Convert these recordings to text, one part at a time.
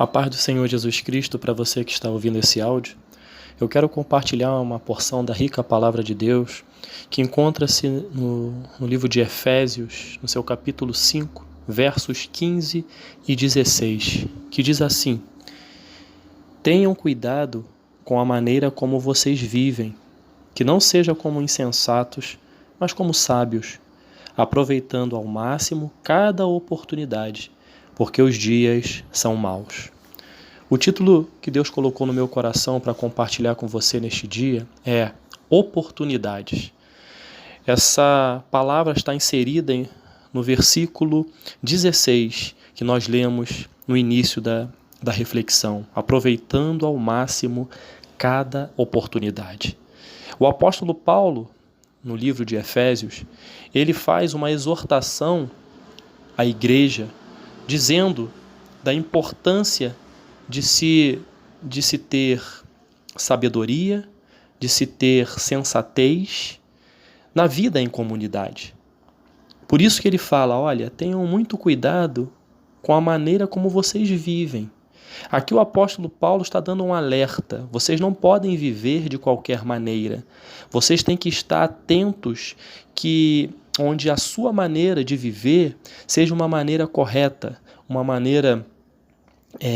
A paz do Senhor Jesus Cristo para você que está ouvindo esse áudio. Eu quero compartilhar uma porção da rica palavra de Deus que encontra-se no livro de Efésios, no seu capítulo 5, versos 15 e 16, que diz assim: Tenham cuidado com a maneira como vocês vivem, que não seja como insensatos, mas como sábios, aproveitando ao máximo cada oportunidade, porque os dias são maus. O título que Deus colocou no meu coração para compartilhar com você neste dia é Oportunidades. Essa palavra está inserida no versículo 16, que nós lemos no início da reflexão, aproveitando ao máximo cada oportunidade. O apóstolo Paulo, no livro de Efésios, ele faz uma exortação à igreja, dizendo da importância de se ter sabedoria, de se ter sensatez na vida em comunidade. Por isso que ele fala, olha, tenham muito cuidado com a maneira como vocês vivem. Aqui o apóstolo Paulo está dando um alerta. Vocês não podem viver de qualquer maneira. Vocês têm que estar atentos onde a sua maneira de viver seja uma maneira correta, uma maneira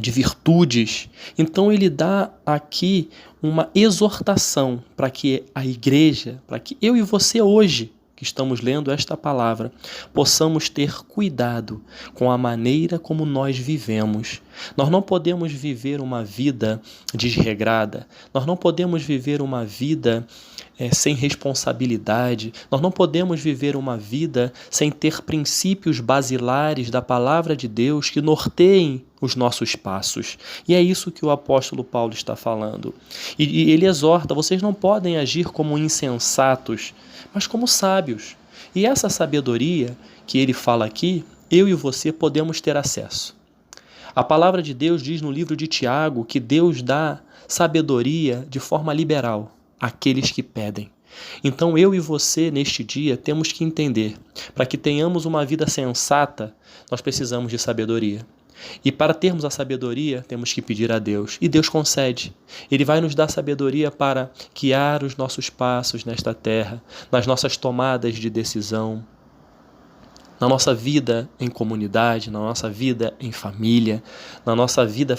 de virtudes. Então ele dá aqui uma exortação para que a igreja, para que eu e você hoje, que estamos lendo esta palavra, possamos ter cuidado com a maneira como nós vivemos. Nós não podemos viver uma vida desregrada, nós não podemos viver uma vida sem responsabilidade, nós não podemos viver uma vida sem ter princípios basilares da palavra de Deus que norteiem os nossos passos. E é isso que o apóstolo Paulo está falando. E ele exorta, vocês não podem agir como insensatos, mas como sábios. E essa sabedoria que ele fala aqui, eu e você podemos ter acesso. A palavra de Deus diz no livro de Tiago que Deus dá sabedoria de forma liberal àqueles que pedem. Então eu e você neste dia temos que entender, para que tenhamos uma vida sensata, nós precisamos de sabedoria. E para termos a sabedoria, temos que pedir a Deus. E Deus concede. Ele vai nos dar sabedoria para guiar os nossos passos nesta terra, nas nossas tomadas de decisão, na nossa vida em comunidade, na nossa vida em família, na nossa vida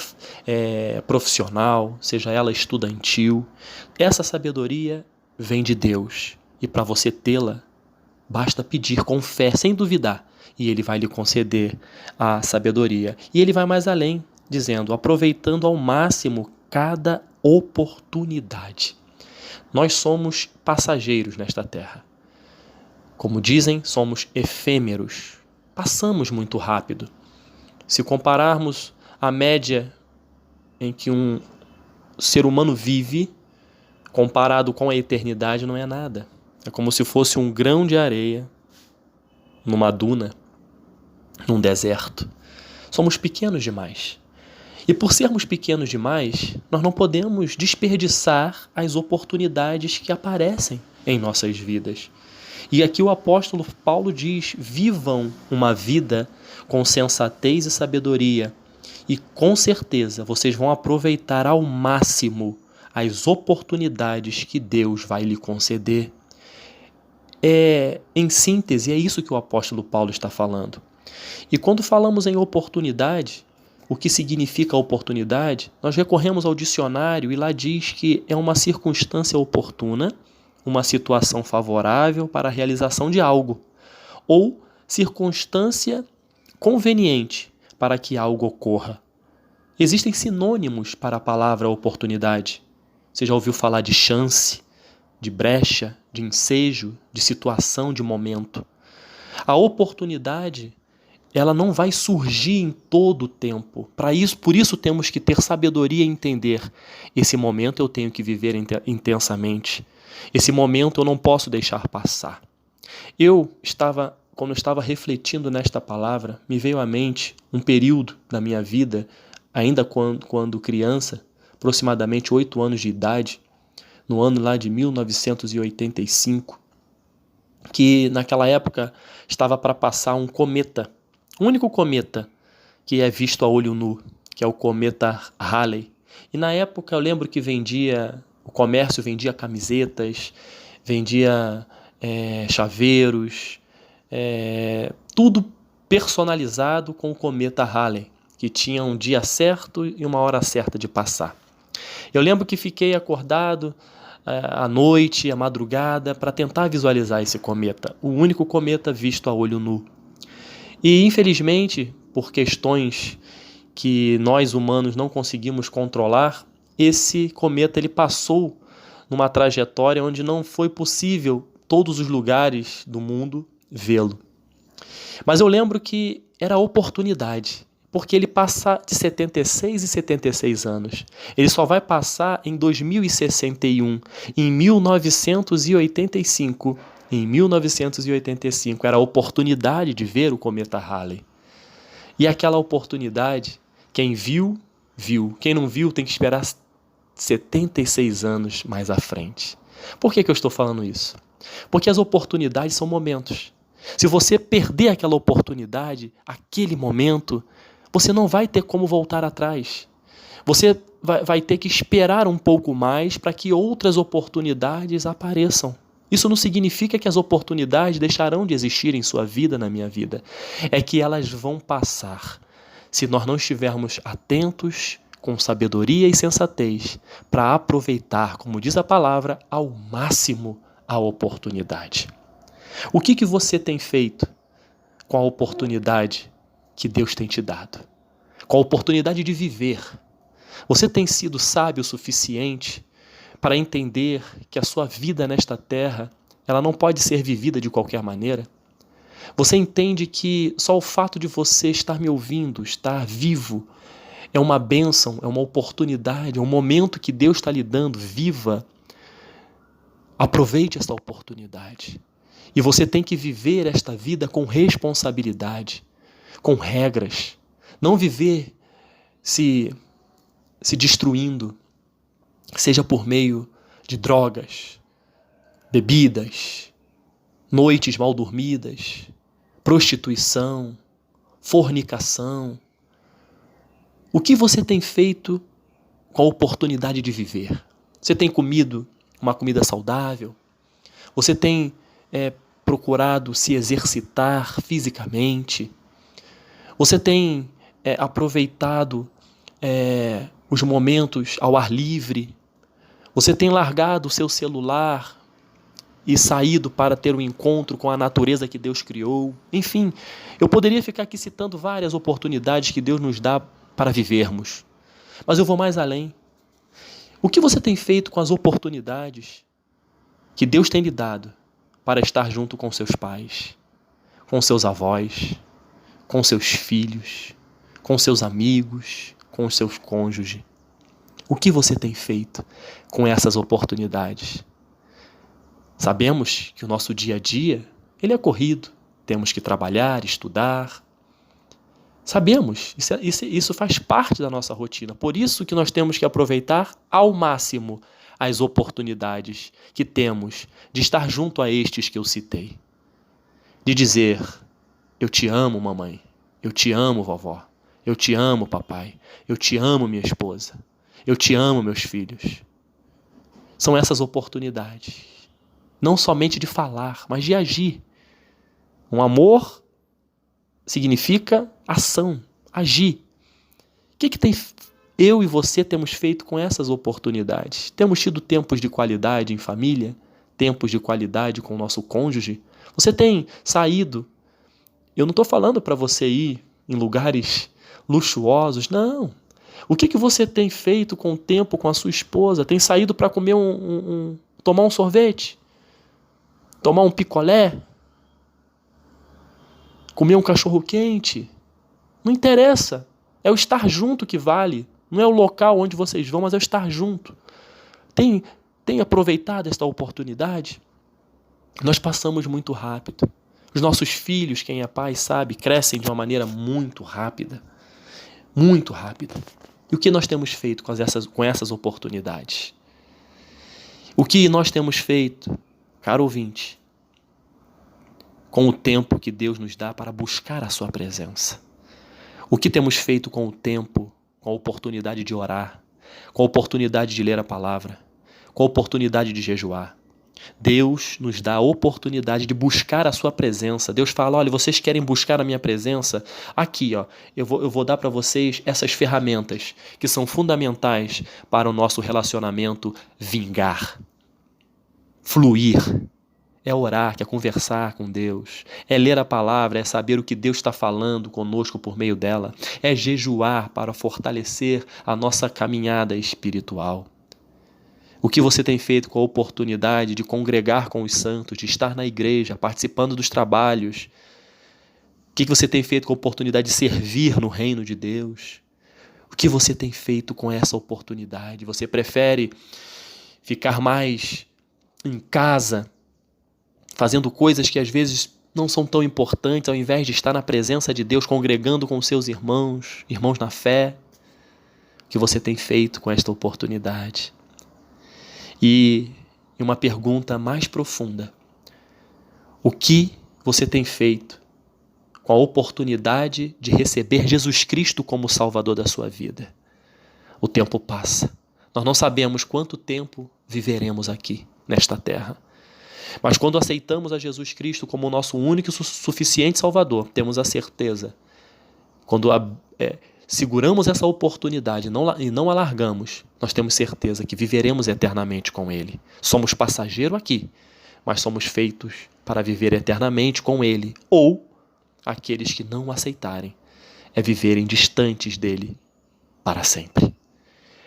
profissional, seja ela estudantil. Essa sabedoria vem de Deus. E para você tê-la, basta pedir com fé, sem duvidar. E ele vai lhe conceder a sabedoria. E ele vai mais além, dizendo, aproveitando ao máximo cada oportunidade. Nós somos passageiros nesta terra. Como dizem, somos efêmeros. Passamos muito rápido. Se compararmos a média em que um ser humano vive, comparado com a eternidade, não é nada. É como se fosse um grão de areia numa duna, num deserto. Somos pequenos demais. E por sermos pequenos demais, nós não podemos desperdiçar as oportunidades que aparecem em nossas vidas. E aqui o apóstolo Paulo diz, vivam uma vida com sensatez e sabedoria. E com certeza vocês vão aproveitar ao máximo as oportunidades que Deus vai lhe conceder. Em síntese, é isso que o apóstolo Paulo está falando. E quando falamos em oportunidade, o que significa oportunidade, nós recorremos ao dicionário e lá diz que é uma circunstância oportuna, uma situação favorável para a realização de algo, ou circunstância conveniente para que algo ocorra. Existem sinônimos para a palavra oportunidade. Você já ouviu falar de chance, de brecha, de ensejo, de situação, de momento. A oportunidade, ela não vai surgir em todo o tempo. Por isso temos que ter sabedoria e entender. Esse momento eu tenho que viver intensamente. Esse momento eu não posso deixar passar. Quando eu estava refletindo nesta palavra, me veio à mente um período da minha vida, ainda quando criança, aproximadamente 8 anos de idade, no ano lá de 1985, que naquela época estava para passar um cometa, o único cometa que é visto a olho nu, que é o cometa Halley. E na época eu lembro que o comércio vendia camisetas, vendia chaveiros, tudo personalizado com o cometa Halley, que tinha um dia certo e uma hora certa de passar. Eu lembro que fiquei acordado à noite, à madrugada, para tentar visualizar esse cometa, o único cometa visto a olho nu. E infelizmente, por questões que nós humanos não conseguimos controlar, esse cometa ele passou numa trajetória onde não foi possível todos os lugares do mundo vê-lo. Mas eu lembro que era oportunidade, porque ele passa de 76 e 76 anos. Ele só vai passar em 2061, em 1985. Em 1985 era a oportunidade de ver o cometa Halley. E aquela oportunidade, quem viu, viu. Quem não viu tem que esperar 76 anos mais à frente. Por que eu estou falando isso? Porque as oportunidades são momentos. Se você perder aquela oportunidade, aquele momento, você não vai ter como voltar atrás. Você vai ter que esperar um pouco mais para que outras oportunidades apareçam. Isso não significa que as oportunidades deixarão de existir em sua vida, na minha vida. É que elas vão passar. Se nós não estivermos atentos, com sabedoria e sensatez, para aproveitar, como diz a palavra, ao máximo a oportunidade. O que você tem feito com a oportunidade que Deus tem te dado? Com a oportunidade de viver? Você tem sido sábio o suficiente para entender que a sua vida nesta terra, ela não pode ser vivida de qualquer maneira? Você entende que só o fato de você estar me ouvindo, estar vivo, é uma bênção, é uma oportunidade, é um momento que Deus está lhe dando. Viva! Aproveite esta oportunidade. E você tem que viver esta vida com responsabilidade, com regras. Não viver se destruindo, seja por meio de drogas, bebidas, noites mal dormidas, prostituição, fornicação. O que você tem feito com a oportunidade de viver? Você tem comido uma comida saudável? Você tem procurado se exercitar fisicamente? Você tem aproveitado os momentos ao ar livre? Você tem largado o seu celular e saído para ter um encontro com a natureza que Deus criou? Enfim, eu poderia ficar aqui citando várias oportunidades que Deus nos dá para vivermos. Mas eu vou mais além. O que você tem feito com as oportunidades que Deus tem lhe dado para estar junto com seus pais, com seus avós, com seus filhos, com seus amigos, com os seus cônjuges? O que você tem feito com essas oportunidades? Sabemos que o nosso dia a dia, ele é corrido. Temos que trabalhar, estudar. Sabemos, isso faz parte da nossa rotina. Por isso que nós temos que aproveitar ao máximo as oportunidades que temos de estar junto a estes que eu citei. De dizer, eu te amo, mamãe. Eu te amo, vovó. Eu te amo, papai. Eu te amo, minha esposa. Eu te amo, meus filhos. São essas oportunidades. Não somente de falar, mas de agir. Um amor significa ação, agir. O que eu e você temos feito com essas oportunidades? Temos tido tempos de qualidade em família? Tempos de qualidade com o nosso cônjuge? Você tem saído? Eu não estou falando para você ir em lugares luxuosos, não. O que você tem feito com o tempo com a sua esposa? Tem saído para comer tomar um sorvete? Tomar um picolé? Comer um cachorro quente? Não interessa. É o estar junto que vale. Não é o local onde vocês vão, mas é o estar junto. Tem aproveitado esta oportunidade? Nós passamos muito rápido. Os nossos filhos, quem é pai sabe, crescem de uma maneira muito rápida. Muito rápida. E o que nós temos feito com essas oportunidades? O que nós temos feito, caro ouvinte, com o tempo que Deus nos dá para buscar a sua presença? O que temos feito com o tempo com a oportunidade de orar, com a oportunidade de ler a palavra, com a oportunidade de jejuar. Deus nos dá a oportunidade de buscar a sua presença. Deus fala, olha, vocês querem buscar a minha presença? Aqui, ó, eu vou dar para vocês essas ferramentas que são fundamentais para o nosso relacionamento vingar, fluir. É orar, é conversar com Deus, é ler a palavra, é saber o que Deus está falando conosco por meio dela, é jejuar para fortalecer a nossa caminhada espiritual. O que você tem feito com a oportunidade de congregar com os santos, de estar na igreja, participando dos trabalhos? O que você tem feito com a oportunidade de servir no reino de Deus? O que você tem feito com essa oportunidade? Você prefere ficar mais em casa, fazendo coisas que às vezes não são tão importantes, ao invés de estar na presença de Deus, congregando com seus irmãos na fé? O que você tem feito com esta oportunidade? E uma pergunta mais profunda: o que você tem feito com a oportunidade de receber Jesus Cristo como Salvador da sua vida? O tempo passa. Nós não sabemos quanto tempo viveremos aqui, nesta terra. Mas quando aceitamos a Jesus Cristo como o nosso único e suficiente Salvador, temos a certeza, quando seguramos essa oportunidade e não a largamos, nós temos certeza que viveremos eternamente com Ele. Somos passageiro aqui, mas somos feitos para viver eternamente com Ele. Ou, aqueles que não o aceitarem, viverem distantes dEle para sempre.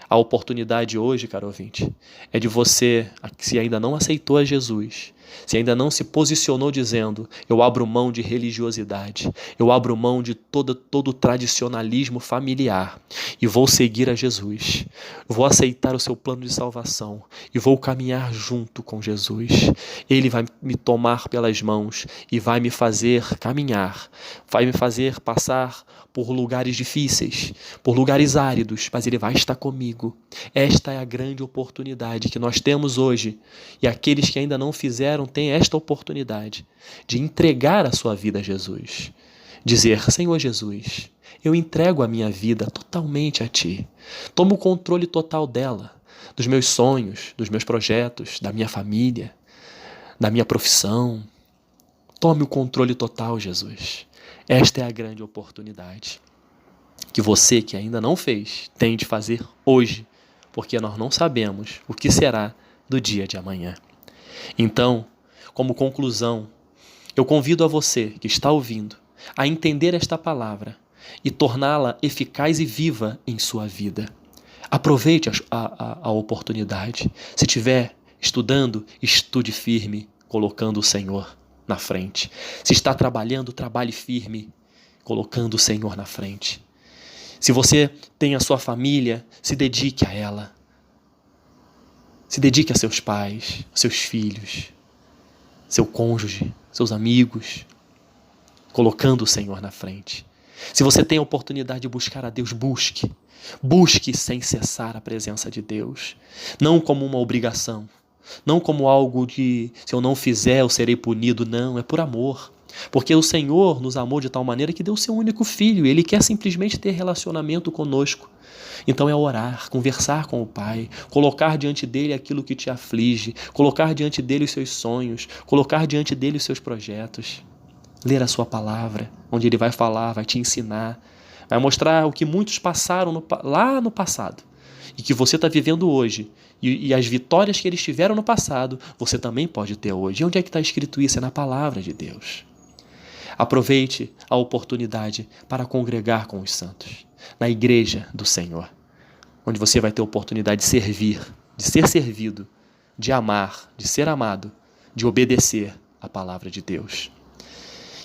A oportunidade hoje, caro ouvinte, é de você, se ainda não aceitou a Jesus, se ainda não se posicionou dizendo, eu abro mão de religiosidade, eu abro mão de todo o tradicionalismo familiar e vou seguir a Jesus, vou aceitar o seu plano de salvação e vou caminhar junto com Jesus. Ele vai me tomar pelas mãos e vai me fazer caminhar, vai me fazer passar por lugares difíceis, por lugares áridos, mas Ele vai estar comigo. Esta é a grande oportunidade que nós temos hoje, e aqueles que ainda não fizeram têm esta oportunidade de entregar a sua vida a Jesus. Dizer, Senhor Jesus, eu entrego a minha vida totalmente a Ti. Toma o controle total dela, dos meus sonhos, dos meus projetos, da minha família, da minha profissão. Tome o controle total, Jesus. Esta é a grande oportunidade que você que ainda não fez tem de fazer hoje, porque nós não sabemos o que será do dia de amanhã. Então, como conclusão, eu convido a você que está ouvindo a entender esta palavra e torná-la eficaz e viva em sua vida. Aproveite a oportunidade. Se estiver estudando, estude firme, colocando o Senhor na frente. Se está trabalhando, trabalhe firme, colocando o Senhor na frente. Se você tem a sua família, se dedique a ela. Se dedique a seus pais, seus filhos, seu cônjuge, seus amigos, colocando o Senhor na frente. Se você tem a oportunidade de buscar a Deus, busque. Busque sem cessar a presença de Deus. Não como uma obrigação. Não como algo de, se eu não fizer, eu serei punido. Não, é por amor. Porque o Senhor nos amou de tal maneira que deu o seu único filho. Ele quer simplesmente ter relacionamento conosco. Então é orar, conversar com o Pai, colocar diante dele aquilo que te aflige, colocar diante dele os seus sonhos, colocar diante dele os seus projetos. Ler a sua palavra, onde ele vai falar, vai te ensinar, vai mostrar o que muitos passaram lá no passado e que você está vivendo hoje. E as vitórias que eles tiveram no passado, você também pode ter hoje. E onde é que está escrito isso? É na palavra de Deus. Aproveite a oportunidade para congregar com os santos, na igreja do Senhor, onde você vai ter a oportunidade de servir, de ser servido, de amar, de ser amado, de obedecer a palavra de Deus.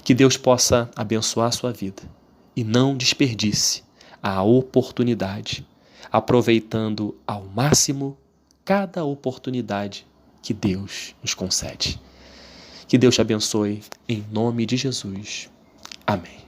Que Deus possa abençoar a sua vida e não desperdice a oportunidade, aproveitando ao máximo cada oportunidade que Deus nos concede. Que Deus te abençoe em nome de Jesus. Amém.